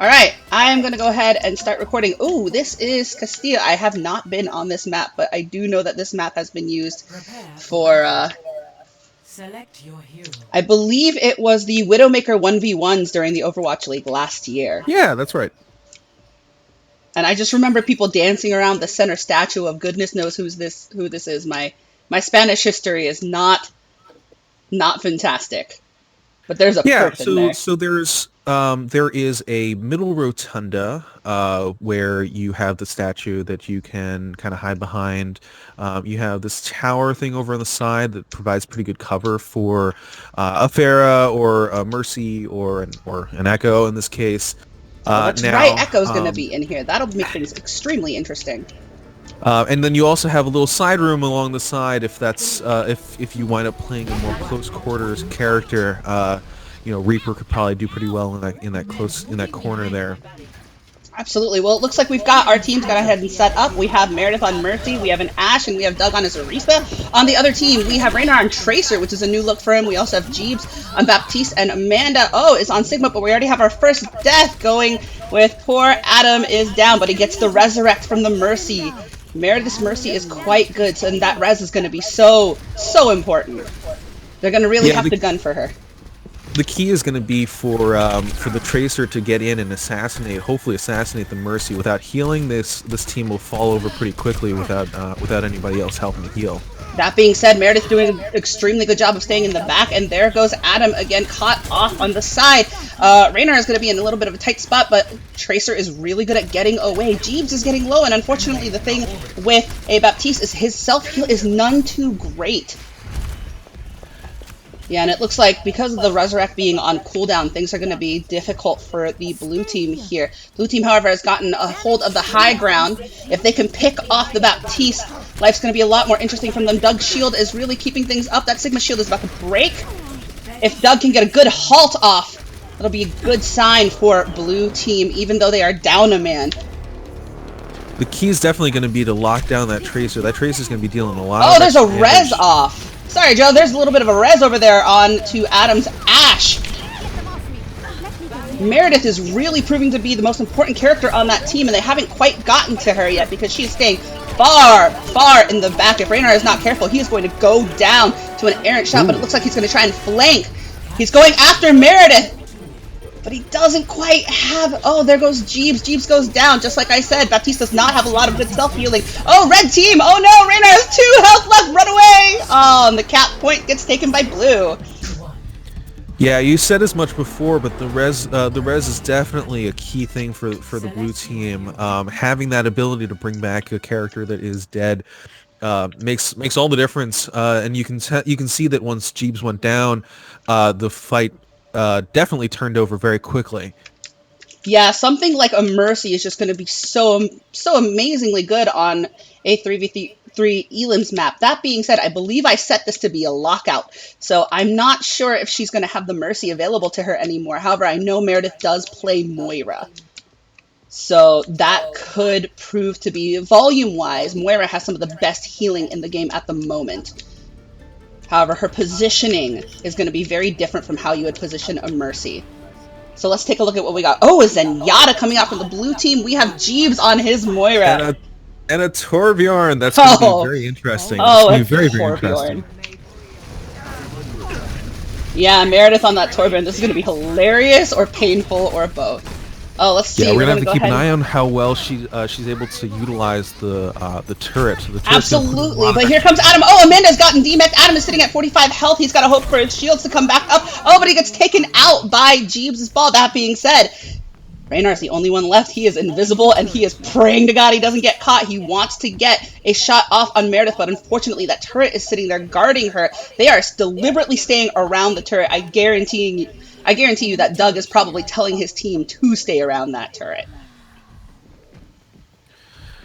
Alright, I am going to go ahead and start recording. Ooh, this is Castilla. I have not been on this map, but I do know that this map has been used for, Select your hero. I believe it was the Widowmaker 1v1s during the Overwatch League last year. Yeah, that's right. And I just remember people dancing around the center statue of goodness knows who this is. My Spanish history is not fantastic. But there's a person there. So there is a middle rotunda where you have the statue that you can kind of hide behind. You have this tower thing over on the side that provides pretty good cover for a Pharah or a Mercy or an Echo in this case. That's right, Echo's going to be in here. That'll make things extremely interesting. And then you also have a little side room along the side if that's if you wind up playing a more close quarters character. Reaper could probably do pretty well in that corner there. Absolutely. Well, it looks like we've got our teams gone ahead and set up. We have Meredith on Mercy, we have an Ashe, and we have Doug on his Orisa. On the other team, we have Raynar on Tracer, which is a new look for him. We also have Jeeves on Baptiste, and Amanda, is on Sigma, but we already have our first death going with poor Adam is down, but he gets the resurrect from the Mercy. Meredith's Mercy is quite good, and that res is going to be so important. They're going to really have to gun for her. The key is going to be for the Tracer to get in and hopefully assassinate the Mercy without healing. This team will fall over pretty quickly without anybody else helping to heal. That being said, Meredith doing an extremely good job of staying in the back, and there goes Adam again, caught off on the side. Raynar is going to be in a little bit of a tight spot, but Tracer is really good at getting away. Jeeves is getting low, and unfortunately the thing with a Baptiste is his self-heal is none too great. Yeah, and it looks like because of the Resurrect being on cooldown, things are going to be difficult for the blue team here. Blue team, however, has gotten a hold of the high ground. If they can pick off the Baptiste, life's going to be a lot more interesting from them. Doug's shield is really keeping things up. That Sigma shield is about to break. If Doug can get a good halt off, that'll be a good sign for blue team, even though they are down a man. The key is definitely going to be to lock down that Tracer. That Tracer is going to be dealing a lot. Oh, there's a res off. Sorry, Joe, there's a little bit of a res over there on to Adam's Ashe. Meredith is really proving to be the most important character on that team, and they haven't quite gotten to her yet because she's staying far in the back. If Raynar is not careful, he is going to go down to an errant shot, but it looks like he's going to try and flank. He's going after Meredith, but he doesn't quite have... Oh, there goes Jeeves. Jeeves goes down, just like I said. Baptiste does not have a lot of good self-healing. Oh, red team! Oh no, Raynar has 2 health left! Run away! Oh, and the cap point gets taken by blue. Yeah, you said as much before, but the res is definitely a key thing for the blue team. Having that ability to bring back a character that is dead makes all the difference. And you can see that once Jeeves went down, the fight definitely turned over very quickly. Yeah, something like a Mercy is just going to be so amazingly good on a 3v3 Elims map. That being said, I believe I set this to be a lockout, so I'm not sure if she's going to have the Mercy available to her anymore. However, I know Meredith does play Moira, so that could prove to be, volume-wise, Moira has some of the best healing in the game at the moment. However, her positioning is going to be very different from how you would position a Mercy. So let's take a look at what we got. Oh, a Zenyatta coming out from the blue team. We have Jeeves on his Moira. And a Torbjorn. That's going to be very interesting. Oh, it's very interesting. Yeah, Meredith on that Torbjorn. This is going to be hilarious or painful or both. Oh, let's see. Yeah, we're gonna have to keep an eye on how well she's able to utilize the turret. Absolutely, but here comes Adam. Oh, Amanda's gotten DMEC. Adam is sitting at 45 health. He's got to hope for his shields to come back up. Oh, but he gets taken out by Jeeves' ball. That being said, Raynar's the only one left. He is invisible, and he is praying to God he doesn't get caught. He wants to get a shot off on Meredith, but unfortunately that turret is sitting there guarding her. They are deliberately staying around the turret. I guarantee you that Doug is probably telling his team to stay around that turret.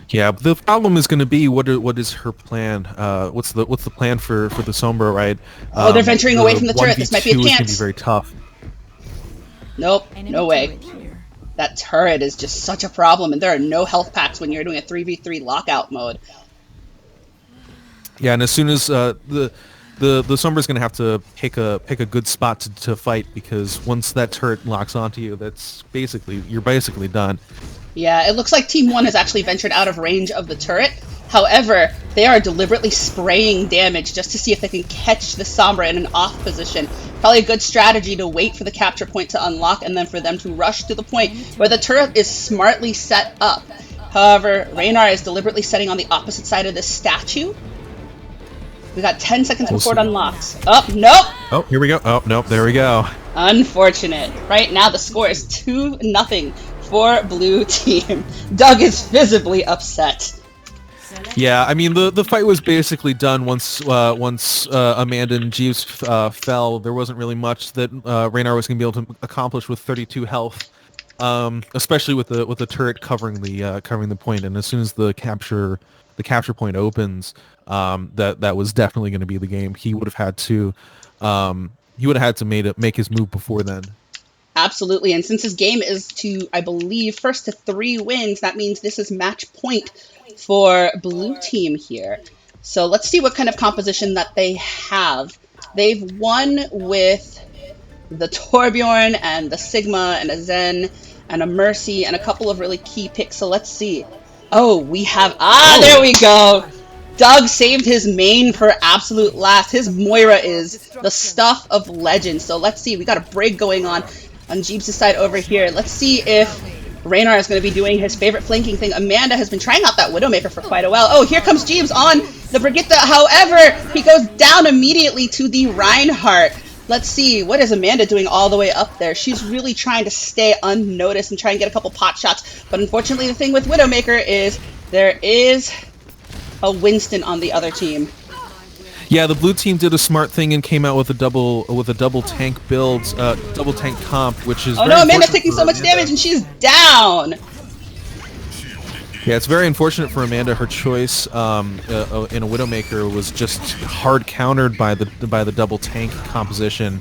Yeah, but the problem is going to be what is her plan? What's the plan for the Sombra, right? Oh, they're venturing away from the turret. This might be a chance. Is going to be very tough. Nope, no way. That turret is just such a problem, and there are no health packs when you're doing a 3v3 lockout mode. Yeah, and as soon as the the Sombra's gonna have to pick a good spot to fight, because once that turret locks onto you, you're basically done. Yeah, it looks like Team 1 has actually ventured out of range of the turret. However, they are deliberately spraying damage just to see if they can catch the Sombra in an off position. Probably a good strategy to wait for the capture point to unlock and then for them to rush to the point where the turret is smartly set up. However, Reynar is deliberately setting on the opposite side of this statue. We got 10 seconds before it unlocks. Oh, nope! Oh, here we go. Oh, nope, there we go. Unfortunate. Right now the score is 2-0 for blue team. Doug is visibly upset. Yeah, I mean the fight was basically done once Amanda and Jeeves fell. There wasn't really much that Reynar was going to be able to accomplish with 32 health, especially with the turret covering the point. And as soon as the capture point opens, that was definitely going to be the game. He would have had to make his move before then. Absolutely, and since this game is to, I believe, first to 3 wins, that means this is match point for blue team here. So let's see what kind of composition that they have. They've won with the Torbjorn and the Sigma and a Zen and a Mercy and a couple of really key picks. So let's see. Oh, we have... there we go! Doug saved his main for absolute last. His Moira is the stuff of legend. So let's see. We got a break going on Jeeves' side over here. Let's see if Reynar is going to be doing his favorite flanking thing. Amanda has been trying out that Widowmaker for quite a while. Oh, here comes Jeeves on the Brigitte. However, he goes down immediately to the Reinhardt. Let's see. What is Amanda doing all the way up there? She's really trying to stay unnoticed and try and get a couple pot shots. But unfortunately, the thing with Widowmaker is there is a Winston on the other team. Yeah, the blue team did a smart thing and came out with a double tank build, double tank comp, which is... Oh no, Amanda's taking so much damage and she's down! Yeah, it's very unfortunate for Amanda. Her choice in a Widowmaker was just hard countered by the double tank composition.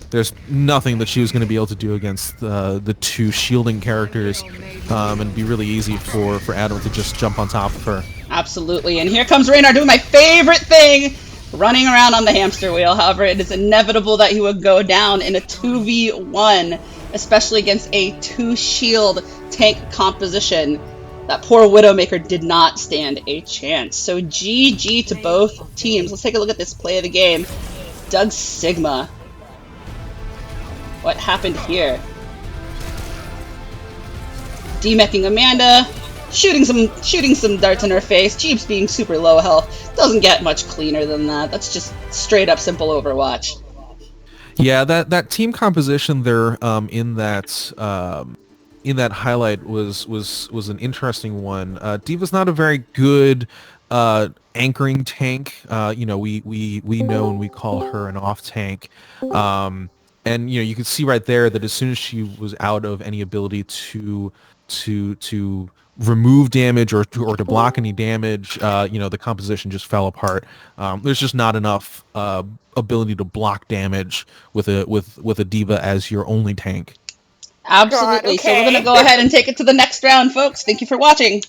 There's nothing that she was going to be able to do against the 2 shielding characters, and it'd be really easy for Adam to just jump on top of her. Absolutely, and here comes Reynar doing my favorite thing, running around on the hamster wheel. However, it is inevitable that he would go down in a 2v1, especially against a 2-shield tank composition. That poor Widowmaker did not stand a chance. So GG to both teams. Let's take a look at this play of the game. Doug Sigma. What happened here? Demecking Amanda. Shooting some darts in her face. Jeeps being super low health. Doesn't get much cleaner than that. That's just straight up simple Overwatch. Yeah, that team composition there in that highlight was an interesting one. D.Va's not a very good anchoring tank. We know and we call her an off tank. And you can see right there that as soon as she was out of any ability to remove damage or to block any damage, the composition just fell apart. There's just not enough ability to block damage with a D.Va as your only tank. Absolutely. God, okay. So we're going to go ahead and take it to the next round, folks. Thank you for watching.